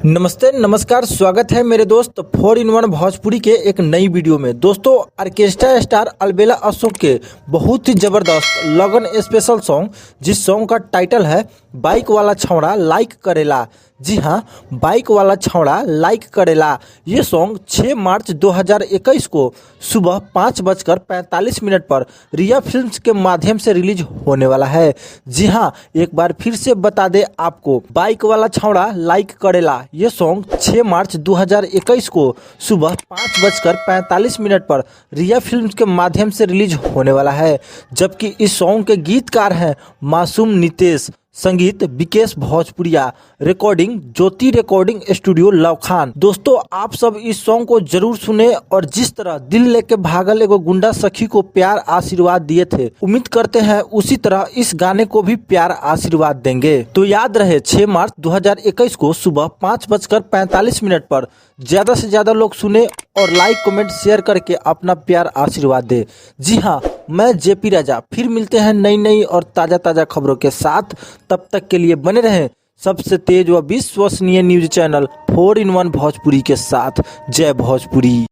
नमस्ते नमस्कार, स्वागत है मेरे दोस्त 4-in-1 भोजपुरी के एक नई वीडियो में। दोस्तों, ऑर्केस्ट्रा स्टार अलबेला अशोक के बहुत ही जबरदस्त लगन स्पेशल सॉन्ग, जिस सॉन्ग का टाइटल है बाइक वाला छौड़ा लाइक करेला। जी हाँ, बाइक वाला छौड़ा लाइक करेला। ये सॉन्ग 6 मार्च 2021 को सुबह 5:45 पर रिया फिल्म्स के माध्यम से रिलीज होने वाला है। जी हाँ, एक बार फिर से बता दे आपको, बाइक वाला छौड़ा लाइक करेला ये सॉन्ग 6 मार्च 2021 को सुबह 5:45 पर रिया फिल्म्स के माध्यम से रिलीज होने वाला है। जबकि इस सॉन्ग के गीतकार हैं मासूम नितेश, संगीत विकेश भोजपुरिया, रिकॉर्डिंग ज्योति रिकॉर्डिंग स्टूडियो लवखान। दोस्तों, आप सब इस सॉन्ग को जरूर सुने और जिस तरह दिल लेके भागल एगो गुंडा सखी को प्यार आशीर्वाद दिए थे, उम्मीद करते हैं उसी तरह इस गाने को भी प्यार आशीर्वाद देंगे। तो याद रहे, 6 मार्च 2021 को सुबह 5:45 पर ज्यादा से ज्यादा लोग सुने और लाइक कमेंट शेयर करके अपना प्यार आशीर्वाद दे। जी हाँ, मैं जेपी राजा फिर मिलते हैं नई और ताजा खबरों के साथ। तब तक के लिए बने रहें सबसे तेज व विश्वसनीय न्यूज चैनल 4-in-1 भोजपुरी के साथ। जय भोजपुरी।